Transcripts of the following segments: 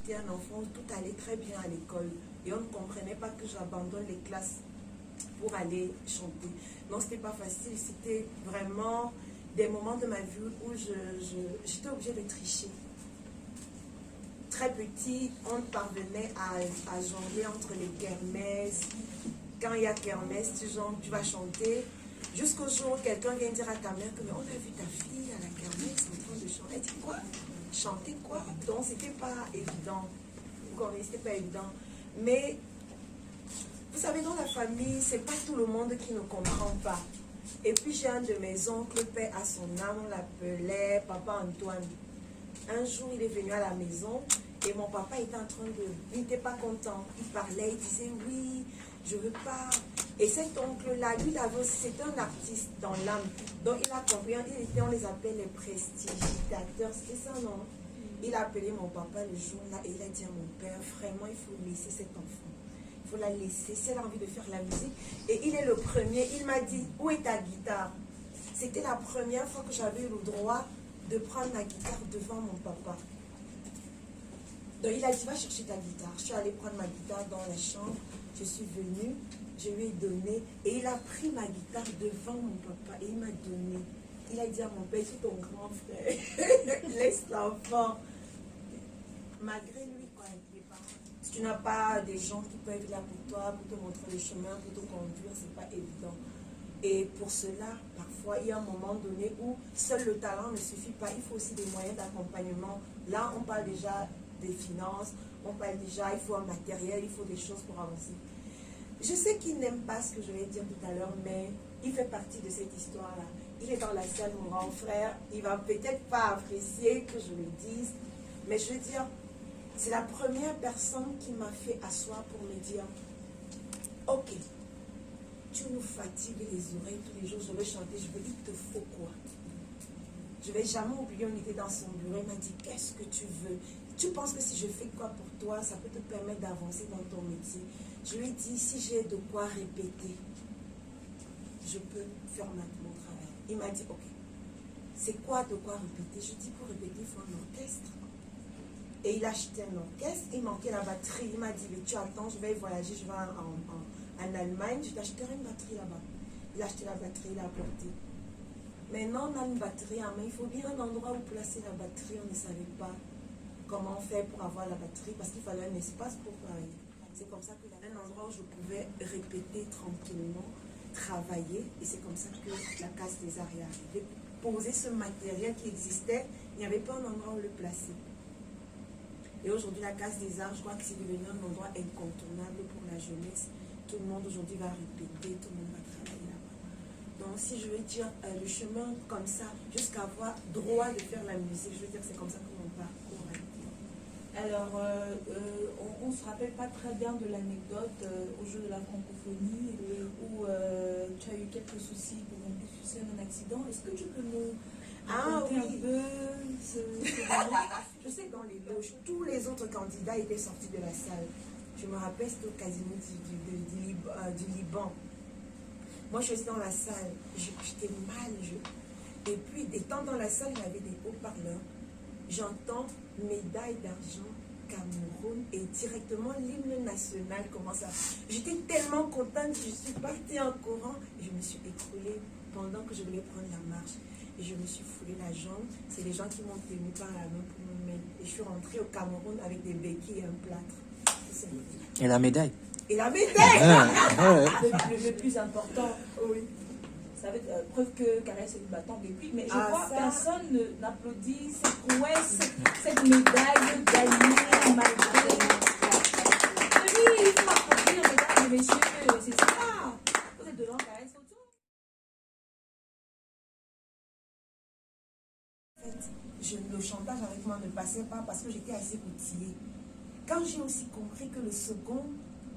j'étais un enfant, tout allait très bien à l'école. Et on ne comprenait pas que j'abandonne les classes pour aller chanter. Non, c'était pas facile. C'était vraiment des moments de ma vie où j'étais obligée de tricher. Très petit, on parvenait à jongler entre les kermesses. Quand il y a kermesse, tu vas chanter. Jusqu'au jour où quelqu'un vient dire à ta mère que on a vu ta fille à la kermesse en train de chanter. Elle dit quoi? Chanter quoi? Donc c'était pas évident. C'était pas évident. Mais vous savez, dans la famille, c'est pas tout le monde qui ne comprend pas. Et puis j'ai un de mes oncles, paix à son âme, on l'appelait Papa Antoine. Un jour, il est venu à la maison et mon papa était en train de... Il n'était pas content. Il parlait, il disait oui, je veux pas. Et cet oncle-là, lui, c'était un artiste dans l'âme. Donc il a compris, on les appelle les prestigitateurs, c'était ça, non? Il a appelé mon papa le jour-là et il a dit à mon père, vraiment, il faut laisser cet enfant. Il faut la laisser, si elle a envie de faire la musique. Et il est le premier, il m'a dit, où est ta guitare? C'était la première fois que j'avais eu le droit de prendre ma guitare devant mon papa. Donc il a dit, va chercher ta guitare. Je suis allée prendre ma guitare dans la chambre, je suis venue, je lui ai donné, et il a pris ma guitare devant mon papa, et il m'a donné. Il a dit à mon père, c'est ton grand frère, laisse l'enfant. Malgré lui, quoi, si tu n'as pas des gens qui peuvent être là pour toi, pour te montrer le chemin, pour te conduire, c'est pas évident. Et pour cela, parfois, il y a un moment donné où seul le talent ne suffit pas. Il faut aussi des moyens d'accompagnement. Là, on parle déjà des finances, on parle déjà, il faut un matériel, il faut des choses pour avancer. Je sais qu'il n'aime pas ce que je vais dire tout à l'heure, mais il fait partie de cette histoire-là. Il est dans la salle, mon grand frère. Il va peut-être pas apprécier que je le dise, mais je veux dire, c'est la première personne qui m'a fait asseoir pour me dire, ok, tu nous fatigues les oreilles tous les jours, je vais chanter, je veux dire, il te faut quoi? Je ne vais jamais oublier, on était dans son bureau, il m'a dit, qu'est-ce que tu veux? Tu penses que si je fais quoi pour toi, ça peut te permettre d'avancer dans ton métier? Je lui ai dit, si j'ai de quoi répéter, je peux faire mon travail. Il m'a dit, ok, c'est quoi de quoi répéter? Je dis, pour répéter, il faut un orchestre. Et il a acheté un orchestre, il manquait la batterie. Il m'a dit, mais tu attends, je vais voyager, je vais en Allemagne, je t'achèterai une batterie là-bas. Il a acheté la batterie, il a apporté. Maintenant, on a une batterie en main, il faut bien un endroit où placer la batterie. On ne savait pas comment faire pour avoir la batterie, parce qu'il fallait un espace pour travailler. C'est comme ça que un endroit où je pouvais répéter tranquillement, travailler, et c'est comme ça que la Case des Arts est arrivée. Poser ce matériel qui existait, il n'y avait pas un endroit où le placer. Et aujourd'hui, la Case des Arts, je crois que c'est devenu un endroit incontournable pour la jeunesse. Tout le monde aujourd'hui va répéter, tout le monde va travailler là-bas. Donc, si je veux dire le chemin comme ça, jusqu'à avoir droit de faire la musique, je veux dire que c'est comme ça que mon parcours a été. Alors, on ne se rappelle pas très bien de l'anecdote au jeu de la francophonie où tu as eu quelques soucis pour une discussion d'un accident. Est-ce que tu peux nous raconter un peu ce moment? Je sais, dans les loges, tous les autres candidats étaient sortis de la salle. Je me rappelle, c'était au casino du Liban. Moi, je suis dans la salle, j'étais mal. Et puis, étant dans la salle, j'avais des haut-parleurs. J'entends médaille d'argent, Cameroun, et directement l'hymne national commence à... J'étais tellement contente, je suis partie en courant, et je me suis écroulée pendant que je voulais prendre la marche. Et je me suis foulé la jambe. C'est les gens qui m'ont tenu par la main pour me mettre. Et je suis rentrée au Cameroun avec des béquilles et un plâtre. Et la médaille? Et la médaille le plus important, oui. Ça veut dire, preuve que Caresse est une battante depuis, mais je vois ça... personne n'applaudit cette prouesse, cette médaille gagnée malgré. Oui, il faut applaudir, mesdames et messieurs, c'est ça. Vous êtes devant Caresse autour. Le chantage avec moi ne passait pas parce que j'étais assez outillée. Quand j'ai aussi compris que le second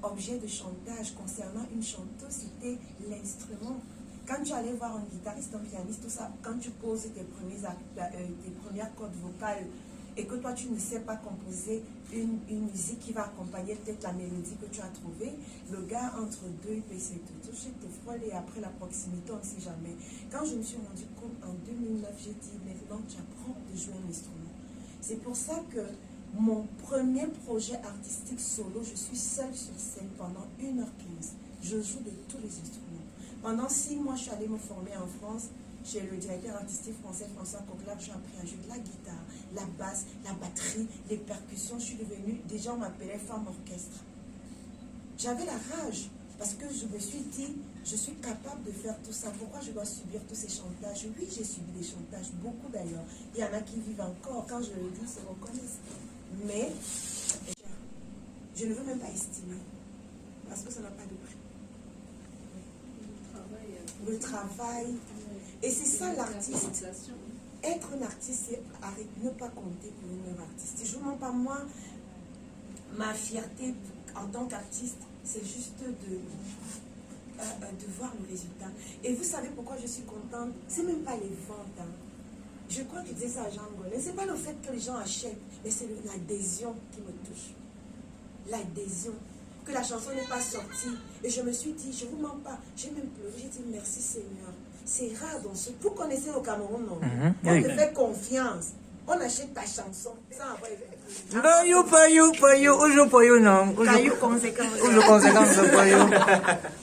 objet de chantage concernant une chanteuse, c'était l'instrument. Quand tu allais voir un guitariste, un pianiste, tout ça, quand tu poses tes premières cordes vocales et que toi tu ne sais pas composer une musique qui va accompagner peut-être la mélodie que tu as trouvée, le gars entre deux, il peut essayer de te toucher, te frôler, et après la proximité, on ne sait jamais. Quand je me suis rendu compte en 2009, j'ai dit, maintenant tu apprends de jouer un instrument. C'est pour ça que Mon premier projet artistique solo, je suis seule sur scène pendant 1h15. Je joue de tous les instruments. Pendant 6 mois, je suis allée me former en France chez le directeur artistique français François Coquelin. J'ai appris à jouer de la guitare, la basse, la batterie, les percussions. Je suis devenue, déjà on m'appelait femme orchestre. J'avais la rage parce que je me suis dit, je suis capable de faire tout ça. Pourquoi je dois subir tous ces chantages? Oui, j'ai subi des chantages, beaucoup d'ailleurs. Il y en a qui vivent encore. Quand je le dis, ils se reconnaissent. Mais je ne veux même pas estimer parce que ça n'a pas de prix. Le travail. Et c'est ça l'artiste. Être un artiste, c'est ne pas compter pour une œuvre artistique. Je ne mens pas moi. Ma fierté en tant qu'artiste, c'est juste de voir le résultat. Et vous savez pourquoi je suis contente? C'est même pas les ventes. Hein. Je crois qu'il disait ça à Jean Gaulle. C'est pas le fait que les gens achètent, mais c'est l'adhésion qui me touche. L'adhésion. Que la chanson n'est pas sortie. Et je me suis dit, je ne vous mens pas. J'ai même pleuré. J'ai dit merci Seigneur. C'est rare dans ce... Vous connaissez au Cameroun, non? On te fait confiance. On achète ta chanson. Ça envoie.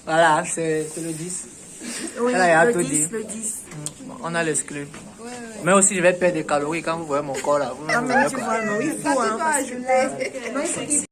Voilà, c'est le 10. Oui, Elle a le tout 10, dit. le 10. On a l'exclu. Mais aussi, je vais perdre des calories quand vous voyez mon corps là. Vous Ah, me mais voyez tu pas. vois, non, il faut, hein, parce que là, non, il faut qu'il